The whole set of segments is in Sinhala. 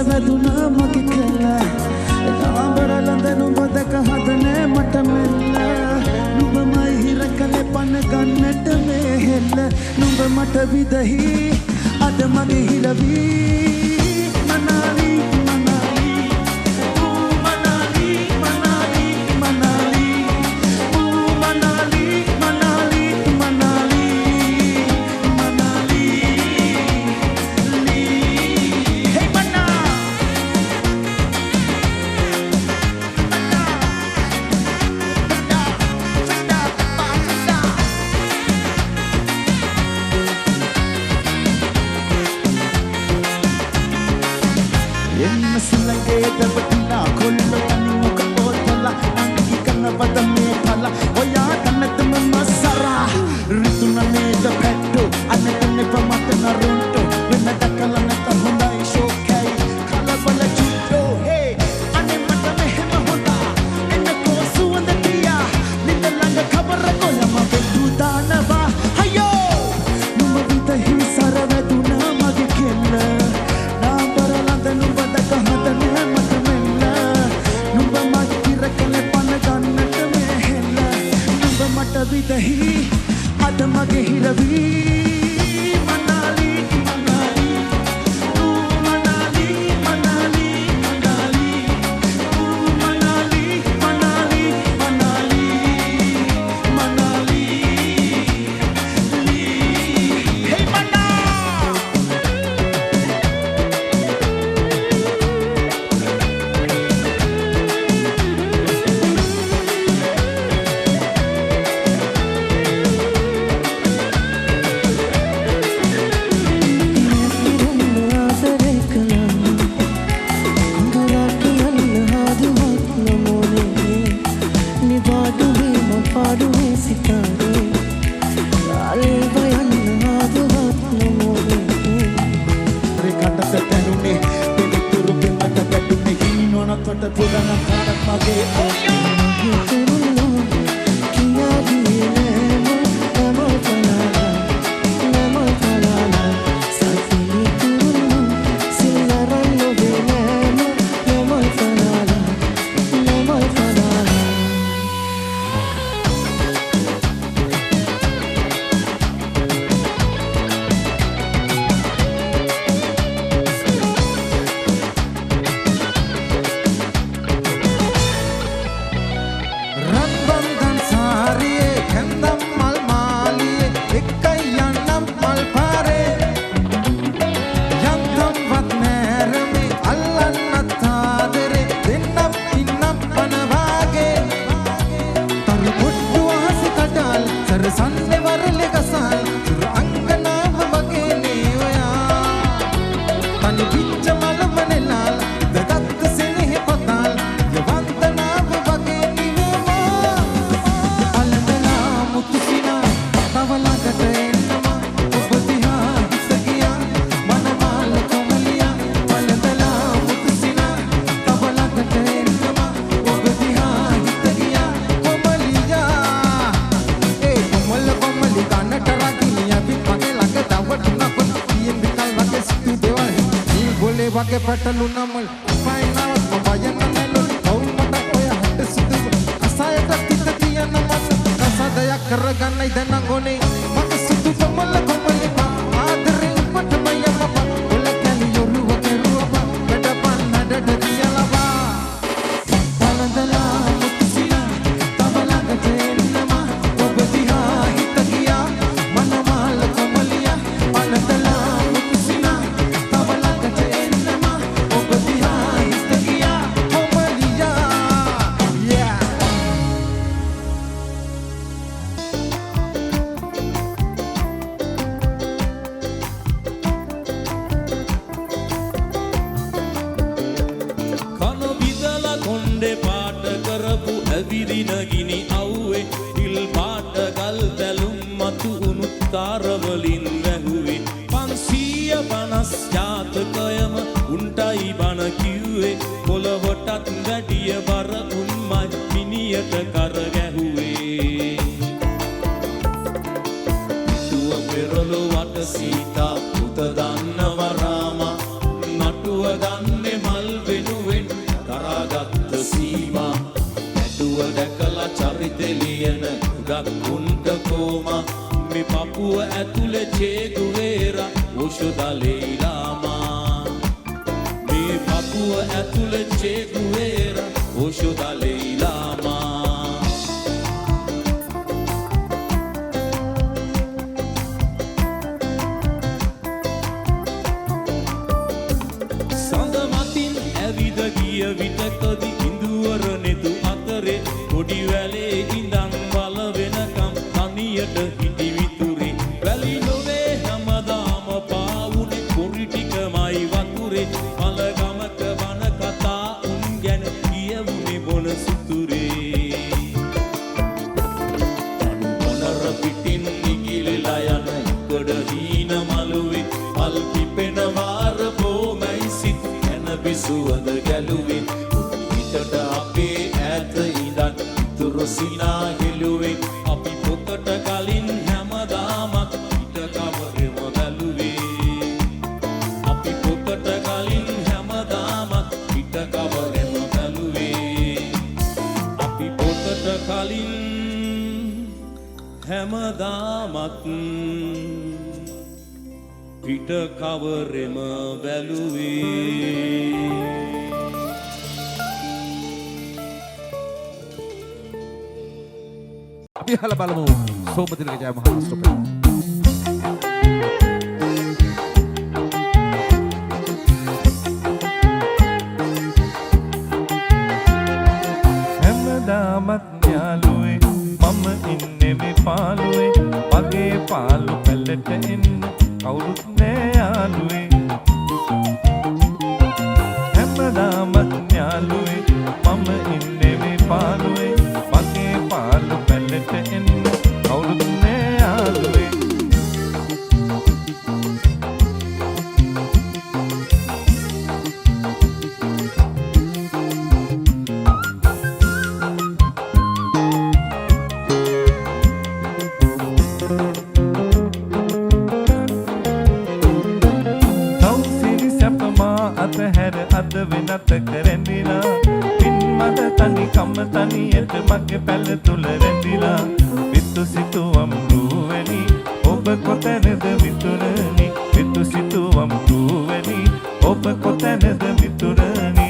වැදුනා මගේ කෙල්ල නාඹරලඳ නුඹ දැක හදනේ මට මෙල්ල නුඹමයි හිර කලේ පන ගන්නට මේ හෙල්ල නුඹ මට විදහි අද මගේ හිරවී මනාලි මනාලි ඌ මනාලි මනාලි මනාලි ඌ මනාලි මනාලි මනාලි මනාලි hey mana එන්න සුලංගේ දබටිලා කොල්ල තනි මුක පොතලා අංගි කන වද මේ පල ඔයා කන්නතම මසරා රිතුනනේ ද පැට්ටු අනතනේ ප්‍රමත නරුන්ටු වෙන දකල නැත හොඳයි ෂෝකයි කලබල චුට්ටෝ හේ අනේ මට මෙහෙම හොඳා එන්න කොසුවඳ තියා නිත ළඟ කබර කොලම වෙතු දානවා හයෝ නුඹ විතහි සර වැදුනා මගේ කෙල්ල නාඹරලඳ නුඹ දැක හදනේ මට මෙල්ල නුඹ මගේ රකලේ පන ගන්නට මේ හෙල්ල නුඹ මට විදහි අද මගේ හිරවී මනාලි මනාලි ඌ මනාලි මනාලි මනාලි ඌ මනාලි මනාලි මනාලි මනාලි hey mana වගේ පැටලුණා මල් පයින්වත් මබයන්න නෙලොල් කවුරුමට ඔය හට සුදු අසයට තිත තියන මට කසදයක් කරගන්නයි දැන් අඟෝනේ මට සුදු කොමල කොමලේ ආදරේ උපට මයම ඔල කැලි යොරුව කෙරුව වැඩපන් නඩට තියලවා පලඳලා මුත්සිනා තවලඟට එන්නම ඔබ දිහා හිත ගියා මනමාල කොමලියා පලඳලා මුත්සිනා තවලඟට එන්නම ඔබ දිහා හිත ගියා කොමලියා yeah පාට කරපු ඇවිදින ගිනි අව්වේ හිල් පාට ගල් දැලුම් මතු උණු තාරවලින් වැහුවේ 550 ජාතකයම උන්ටයි බණ කිව්වේ පොළොවටත් වැඩිය බර උන්මයි මිනියට කර ගැහුවේ දුව පෙරළු වට සීතා පුත දන්නව රාමා නටුව දන්නේ Dalai Lama me Papua ඇතුළේ Che Guevara Osho Dalai Lama සඳ මතින් ඇවිද ගිය විටකදී ඉඳුවර නෙතු අතරේ කොඩි වැලේ ඉඳන් බල වෙනකම් තනියට හිටි විතුරේ වැලි නොවේ හැමදාම පාවුනේ කොරි ටිකමයි වතුරේ මල ගමක වන කතා උන් ගැන කියවුනේ බොන සුතුරේ මොනර පිටින් නිගිලලා යන කොට දීන මලුවේ පල් පිපෙන වාර බොමයි සිත් එන බිසුවද ගැලුවේ හිතට අපේ ඈත ඉඳන් තුරු සිනා හෙළුවේ අපි පොතට කලින් හැමදාමත් පිට කවරෙම බැලුවේ අපි පොතට කලින් හැමදාමත් පිට කවරෙම බැලුවේ අපි පොතට කලින් හැමදාමත් පිට කවරෙම බැලුවේ අපි අහලා බලමු සෝමතිලක ජය මහා ස්තූපය. හැමදාමත් යාළුවේ මම ඉන්නේ මේ පාළුවේ මගේ පාළු පැලට එන්න කවුරුත් නෑ යාළුවේ හැමදාමත් යාළුවේ මම ඉන්නේ මේ පාළුවේ මගේ පාළු පැලට එන්න කවුරුත් නෑ යාළුවේ අද වෙනත කරැඳිලා පින් මද තනි කම තනියට මගේ පැල තුල රැඳිලා විතු සිතුවම් දුවනි ඔබ කොතැනද මිතුරනි විතු සිතුවම් දුවනි ඔබ කොතැනද මිතුරනි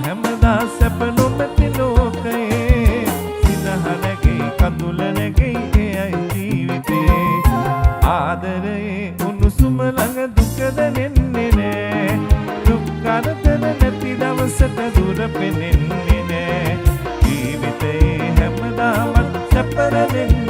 හැමදා සැප නොමැති ලෝකයේ සිනහ නැගේ කඳුල නැගේ කුසුම ළඟ දුක දැනෙන්නේ නෑ දුක් කරදර නැති දවසට දුර පෙනෙන්නේ නෑ ජීවිතේ හැමදාම සැප රැඳෙන්නේ